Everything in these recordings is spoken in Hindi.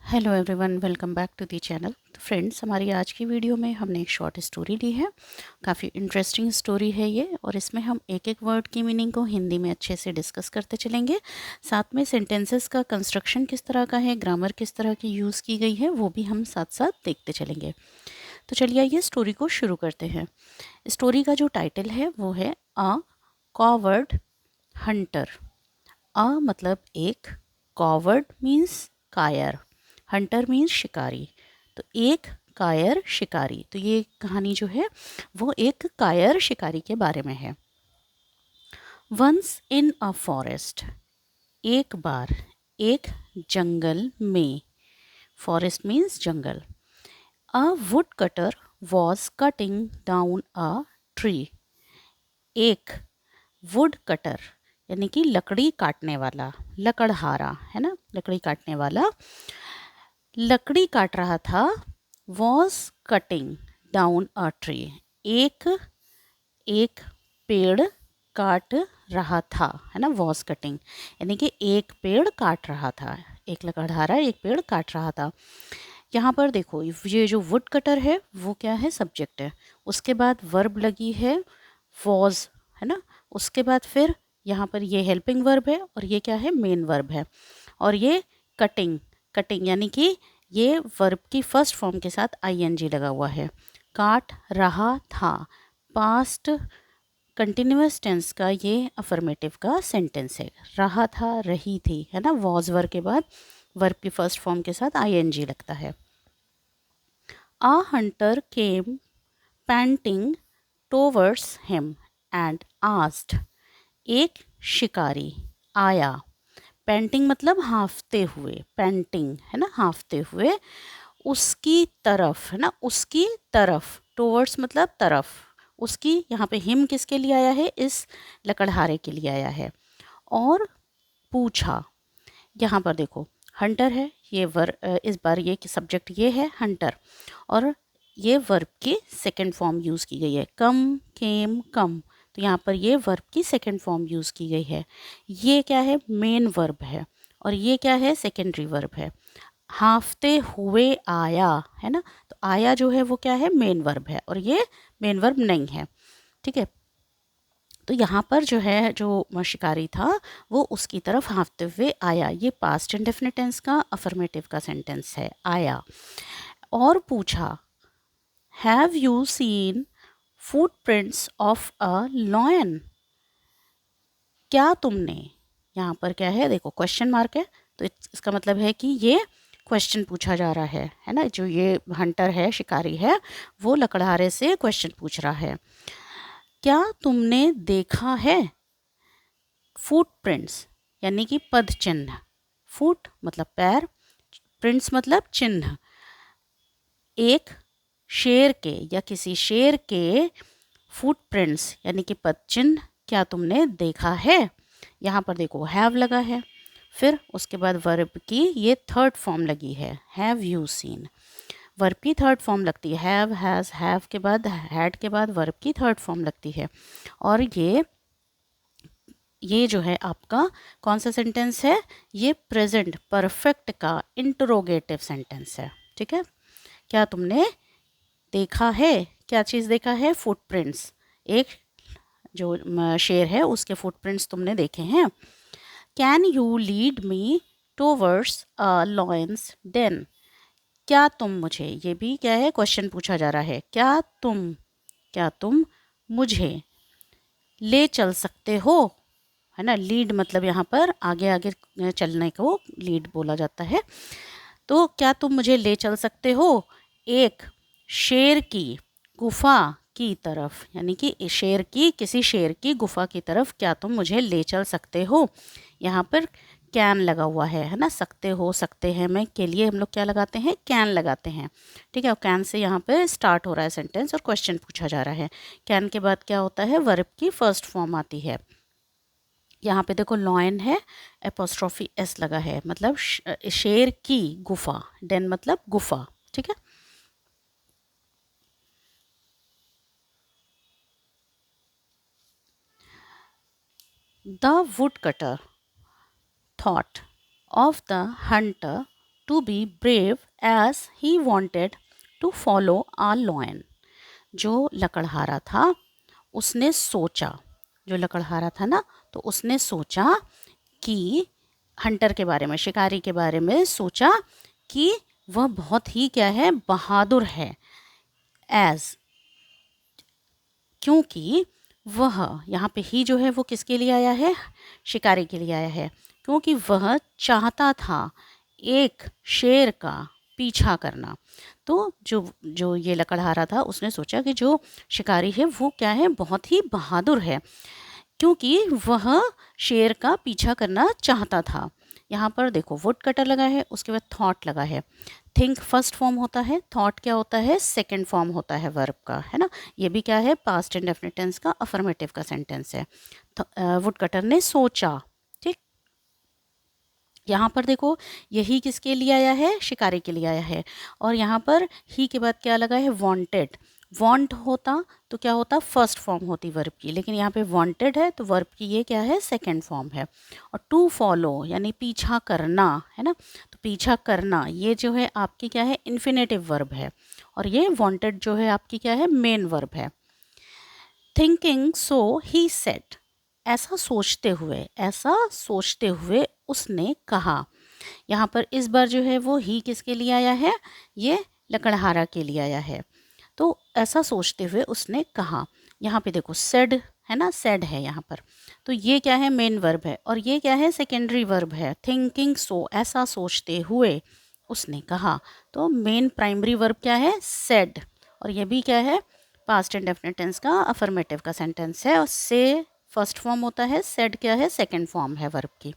Hello everyone, welcome back to the channel. तो फ्रेंड्स, हमारी आज की वीडियो में हमने एक शॉर्ट स्टोरी ली है। काफ़ी इंटरेस्टिंग स्टोरी है ये, और इसमें हम एक एक वर्ड की मीनिंग को हिंदी में अच्छे से डिस्कस करते चलेंगे। साथ में सेंटेंसेस का कंस्ट्रक्शन किस तरह का है, ग्रामर किस तरह की यूज़ की गई है, वो भी हम साथ साथ देखते चलेंगे। तो चलिए आइए स्टोरी को शुरू करते हैं। स्टोरी का जो टाइटल है वो है अ कॉवर्ड हंटर। अ मतलब एक, कॉवर्ड मीन्स कायर, हंटर मीन्स शिकारी। तो एक कायर शिकारी, तो ये कहानी जो है वो एक कायर शिकारी के बारे में है। वंस इन अ फॉरेस्ट, एक बार एक जंगल में, forest means jungle. A would cutter was cutting down a tree. एक वुड कटर यानी कि लकड़ी काटने वाला, लकड़हारा है ना, लकड़ी काटने वाला लकड़ी काट रहा था। Was cutting down a tree, एक एक पेड़ काट रहा था, है ना। वॉज कटिंग यानी कि एक पेड़ काट रहा था, एक लकड़हारा एक पेड़ काट रहा था। यहाँ पर देखो, ये जो वुड कटर है वो क्या है, सब्जेक्ट है। उसके बाद वर्ब लगी है वॉज, है ना। उसके बाद फिर यहाँ पर ये हेल्पिंग वर्ब है, और ये क्या है, मेन वर्ब है। और ये कटिंग, कटिंग यानी कि ये वर्ब की फर्स्ट फॉर्म के साथ आईएनजी लगा हुआ है। काट रहा था, पास्ट कंटिन्यूअस टेंस का ये अफर्मेटिव का सेंटेंस है। रहा था, रही थी, है ना। वॉज वर्ब के बाद वर्ब की फर्स्ट फॉर्म के साथ आईएनजी लगता है। अ Hunter came painting towards him and asked. एक शिकारी आया, पेंटिंग मतलब हाँफते हुए, पेंटिंग है ना, हाँफते हुए, उसकी तरफ, है ना, उसकी तरफ। टुवर्ड्स मतलब तरफ, उसकी, यहाँ पे हिम किसके लिए आया है, इस लकड़हारे के लिए आया है। और पूछा, यहाँ पर देखो हंटर है, ये इस बार ये सब्जेक्ट ये है हंटर, और ये वर्ब की सेकंड फॉर्म यूज़ की गई है, कम केम कम। तो यहाँ पर ये वर्ब की सेकंड फॉर्म यूज़ की गई है। ये क्या है, मेन वर्ब है, और ये क्या है, सेकेंडरी वर्ब है। हाँफते हुए आया, है ना। तो आया जो है वो क्या है, मेन वर्ब है, और ये मेन वर्ब नहीं है, ठीक है। तो यहाँ पर जो है, जो शिकारी था वो उसकी तरफ हाँफते हुए आया। ये पास्ट इंडेफिनिट टेंस का अफर्मेटिव का सेंटेंस है, आया। और पूछा, have you seen footprints of a lion. क्या तुमने, यहाँ पर क्या है, देखो क्वेश्चन मार्क है, तो इसका मतलब है कि ये क्वेश्चन पूछा जा रहा है ना। जो ये हंटर है, शिकारी है, वो लकड़हारे से क्वेश्चन पूछ रहा है। क्या तुमने देखा है, फुटप्रिंट्स यानी कि पद चिन्ह, फुट मतलब पैर, प्रिंट्स मतलब चिन्ह, एक शेर के या किसी शेर के फुटप्रिंट्स यानी कि पद चिन्ह क्या तुमने देखा है। यहाँ पर देखो हैव लगा है, फिर उसके बाद वर्ब की ये थर्ड फॉर्म लगी है, हैव यू सीन। वर्ब की थर्ड फॉर्म लगती है, हैव, हैज़, हैव के बाद हैड के बाद वर्ब की थर्ड फॉर्म लगती है। और ये जो है आपका कौन सा सेंटेंस है, ये प्रेजेंट परफेक्ट का इंटरोगेटिव सेंटेंस है, ठीक है। क्या तुमने देखा है, क्या चीज़ देखा है, फुटप्रिंट्स, एक जो शेर है उसके फुटप्रिंट्स तुमने देखे हैं। Can you lead me towards a lion's den. क्या तुम मुझे, ये भी क्या है, क्वेश्चन पूछा जा रहा है। क्या तुम मुझे ले चल सकते हो, है ना। लीड मतलब यहाँ पर आगे आगे चलने को लीड बोला जाता है। तो क्या तुम मुझे ले चल सकते हो एक शेर की गुफा की तरफ, यानी कि शेर की, किसी शेर की गुफा की तरफ क्या तुम मुझे ले चल सकते हो। यहाँ पर कैन लगा हुआ है ना, सकते हो, सकते हैं में के लिए हम लोग क्या लगाते हैं, कैन लगाते हैं, ठीक है। और कैन से यहाँ पे स्टार्ट हो रहा है सेंटेंस और क्वेश्चन पूछा जा रहा है। कैन के बाद क्या होता है, वर्ब की फर्स्ट फॉर्म आती है। यहाँ पे देखो लॉयन है, एपोस्ट्रोफी एस लगा है, मतलब शेर की गुफा, डेन मतलब गुफा, ठीक है। The wood cutter thought of the Hunter to be brave as he wanted to follow a lion. जो लकड़हारा था उसने सोचा, जो लकड़हारा था ना, तो उसने सोचा कि हंटर के बारे में, शिकारी के बारे में सोचा कि वह बहुत ही क्या है, बहादुर है। एज, क्योंकि वह, यहाँ पे ही जो है वो किसके लिए आया है, शिकारी के लिए आया है, क्योंकि वह चाहता था एक शेर का पीछा करना। तो जो जो ये लकड़हारा था उसने सोचा कि जो शिकारी है वो क्या है, बहुत ही बहादुर है, क्योंकि वह शेर का पीछा करना चाहता था। यहाँ पर देखो वुड कटर लगा है, उसके बाद थॉट लगा है। थिंक फर्स्ट फॉर्म होता है, थॉट क्या होता है, सेकंड फॉर्म होता है वर्ब का, है ना। ये भी क्या है, पास्ट इंडेफिनिट टेंस का अफर्मेटिव का सेंटेंस है। वुड कटर ने सोचा, ठीक। यहाँ पर देखो यही किसके लिए आया है, शिकारी के लिए आया है। और यहाँ पर ही के बाद क्या लगा है, वांटेड। वांट होता तो क्या होता, फर्स्ट फॉर्म होती वर्ब की, लेकिन यहाँ पे वांटेड है तो वर्ब की ये क्या है, सेकंड फॉर्म है। और टू फॉलो यानी पीछा करना, है ना। तो पीछा करना ये जो है आपकी क्या है, इन्फिनेटिव वर्ब है। और ये वांटेड जो है आपकी क्या है, मेन वर्ब है। थिंकिंग सो ही सेड, ऐसा सोचते हुए, ऐसा सोचते हुए उसने कहा। यहाँ पर इस बार जो है वो ही किसके लिए आया है, ये लकड़हारा के लिए आया है। तो ऐसा सोचते हुए उसने कहा। यहाँ पे देखो सेड है ना, सेड है यहाँ पर, तो ये क्या है, मेन वर्ब है, और ये क्या है, सेकेंडरी वर्ब है। थिंकिंग सो, ऐसा सोचते हुए उसने कहा। तो मेन प्राइमरी वर्ब क्या है, सेड, और ये भी क्या है, पास्ट इंडेफिनिट टेंस का अफर्मेटिव का सेंटेंस है। और से फर्स्ट फॉर्म होता है, सेड क्या है, सेकेंड फॉर्म है वर्ब की।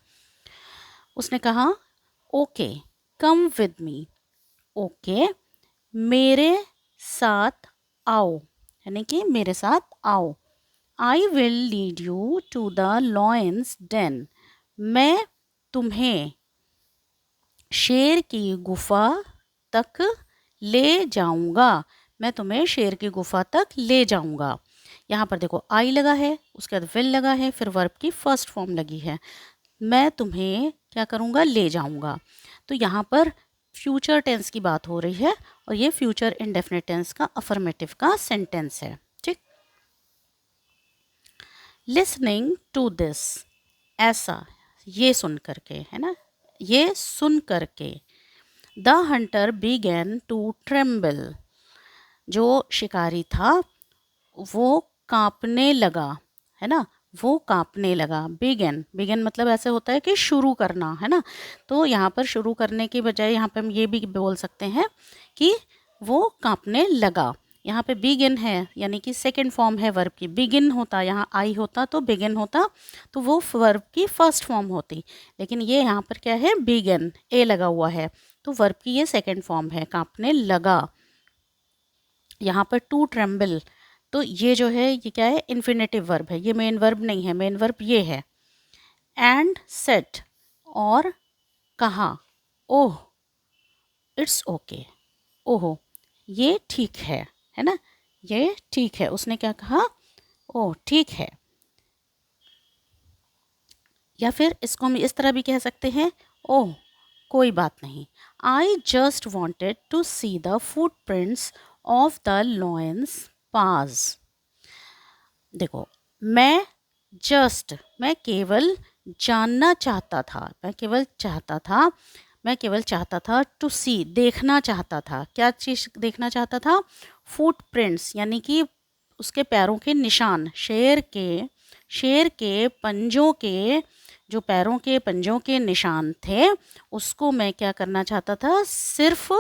उसने कहा okay come with me, okay मेरे साथ आओ, यानी कि मेरे साथ आओ। I will lead you to the lion's den, मैं तुम्हें शेर की गुफा तक ले जाऊंगा, मैं तुम्हें शेर की गुफा तक ले जाऊंगा। यहाँ पर देखो आई लगा है, उसके बाद विल लगा है, फिर वर्ब की फर्स्ट फॉर्म लगी है। मैं तुम्हें क्या करूँगा, ले जाऊँगा। तो यहाँ पर फ्यूचर टेंस की बात हो रही है, और ये फ्यूचर इंडेफिनिट टेंस का अफर्मेटिव का सेंटेंस है, ठीक। लिसनिंग टू दिस, ऐसा, ये सुन करके, है ना, ये सुन करके। The hunter began to tremble, जो शिकारी था वो कांपने लगा, है ना, वो कांपने लगा। बिगन, बिगन मतलब ऐसे होता है कि शुरू करना, है ना। तो यहाँ पर शुरू करने की बजाय यहाँ पे हम ये भी बोल सकते हैं कि वो कांपने लगा। यहाँ पे बिगिन है यानी कि सेकंड फॉर्म है वर्ब की। बिगिन होता, यहाँ आई होता तो बिगिन होता, तो वो वर्ब की फर्स्ट फॉर्म होती, लेकिन ये यहाँ पर क्या है, बिगिन, ए लगा हुआ है, तो वर्ब की ये सेकंड फॉर्म है, कांपने लगा। यहाँ पर टू ट्रेम्बल, तो ये जो है ये क्या है, इन्फिनेटिव वर्ब है, ये मेन वर्ब नहीं है, मेन वर्ब ये है। एंड सेट, और कहा, ओह इट्स ओके, ओहो ये ठीक है ना, ये ठीक है। उसने क्या कहा, ओह ठीक है। या फिर इसको हम इस तरह भी कह सकते हैं, ओह कोई बात नहीं। I just wanted to see the foot prints of the lion's paws. देखो मैं जस्ट, मैं केवल जानना चाहता था, मैं केवल चाहता था टू सी, देखना चाहता था। क्या चीज़ देखना चाहता था, फुट प्रिंट्स यानी कि उसके पैरों के निशान, शेर के पंजों के, जो पैरों के पंजों के निशान थे, उसको मैं क्या करना चाहता था, सिर्फ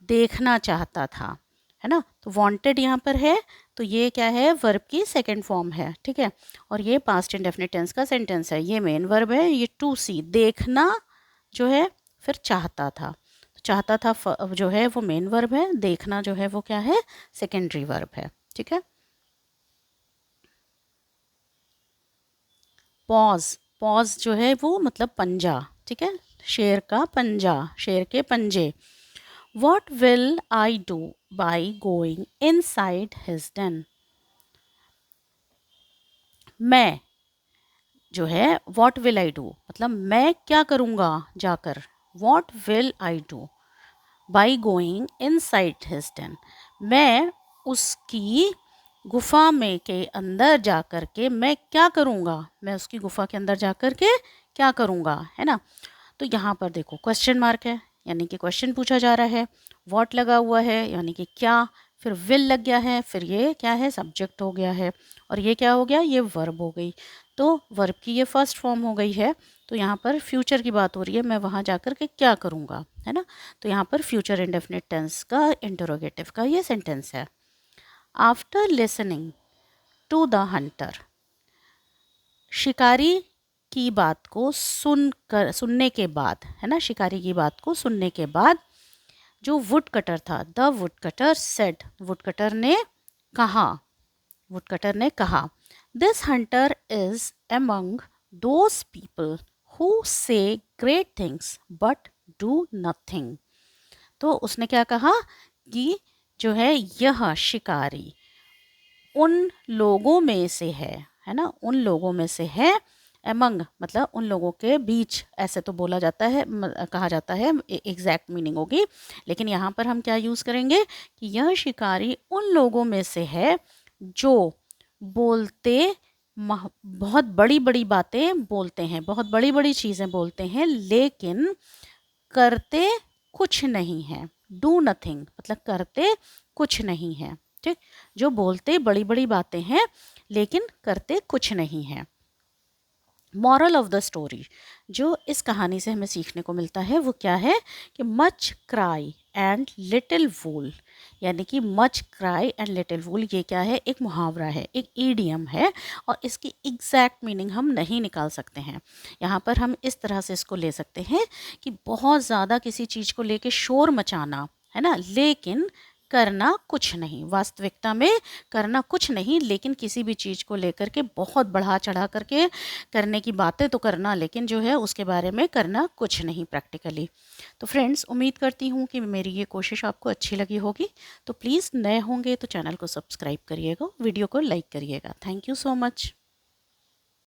देखना चाहता था, है ना। तो वांटेड यहाँ पर है, तो ये क्या है, वर्ब की सेकंड फॉर्म है, ठीक है। और ये पास्ट इंडेफिनिट टेंस का सेंटेंस है, ये मेन वर्ब है, ये टू सी, देखना जो है, फिर चाहता था, तो चाहता था जो है वो मेन वर्ब है, देखना जो है वो क्या है, सेकेंडरी वर्ब है, ठीक है। पॉज, पॉज जो है वो मतलब पंजा, ठीक है, शेर का पंजा, शेर के पंजे। What will I do by going inside his den? मैं जो है what will I do मतलब मैं क्या करूँगा जाकर what will I do by going in side his den? मैं उसकी गुफा में के अंदर जा कर के मैं क्या करूँगा, मैं उसकी गुफा के अंदर जा कर के क्या करूँगा, है ना। तो यहाँ पर देखो क्वेश्चन मार्क है, यानी कि क्वेश्चन पूछा जा रहा है, वॉट लगा हुआ है यानी कि क्या, फिर विल लग गया है, फिर ये क्या है, सब्जेक्ट हो गया है, और ये क्या हो गया, ये वर्ब हो गई। तो वर्ब की ये फर्स्ट फॉर्म हो गई है। तो यहाँ पर फ्यूचर की बात हो रही है, मैं वहाँ जा कर के क्या करूँगा, है ना। तो यहाँ पर फ्यूचर इंडेफिनिट टेंस का इंटरोगेटिव का ये सेंटेंस है। After listening to the hunter, शिकारी की बात को सुनने के बाद, है ना, शिकारी की बात को सुनने के बाद जो वुड कटर था, the woodcutter said, woodcutter ने कहा, वुड कटर ने कहा, this hunter is among those people who say great things but do nothing. तो उसने क्या कहा कि जो है यह शिकारी उन लोगों में से है ना, उन लोगों में से है। एमंग मतलब उन लोगों के बीच, ऐसे तो बोला जाता है, कहा जाता है, एग्जैक्ट मीनिंग होगी, लेकिन यहाँ पर हम क्या यूज़ करेंगे कि यह शिकारी उन लोगों में से है जो बोलते बहुत बड़ी बड़ी बातें बोलते हैं, बहुत बड़ी बड़ी चीज़ें बोलते हैं, लेकिन करते कुछ नहीं है। डू नथिंग मतलब करते कुछ नहीं है, ठीक। जो बोलते बड़ी बड़ी बातें हैं लेकिन करते कुछ नहीं है। मॉरल ऑफ द स्टोरी, जो इस कहानी से हमें सीखने को मिलता है वो क्या है कि मच क्राई एंड लिटिल वूल, यानी कि मच क्राई एंड लिटिल वूल ये क्या है, एक मुहावरा है, एक ईडियम है, और इसकी एग्जैक्ट मीनिंग हम नहीं निकाल सकते हैं। यहाँ पर हम इस तरह से इसको ले सकते हैं कि बहुत ज़्यादा किसी चीज़ को लेके शोर मचाना, है ना, लेकिन करना कुछ नहीं, वास्तविकता में करना कुछ नहीं, लेकिन किसी भी चीज़ को लेकर के बहुत बढ़ा चढ़ा करके करने की बातें तो करना, लेकिन जो है उसके बारे में करना कुछ नहीं प्रैक्टिकली। तो फ्रेंड्स, उम्मीद करती हूँ कि मेरी ये कोशिश आपको अच्छी लगी होगी। तो प्लीज़ नए होंगे तो चैनल को सब्सक्राइब करिएगा, वीडियो को लाइक करिएगा। Thank you so much.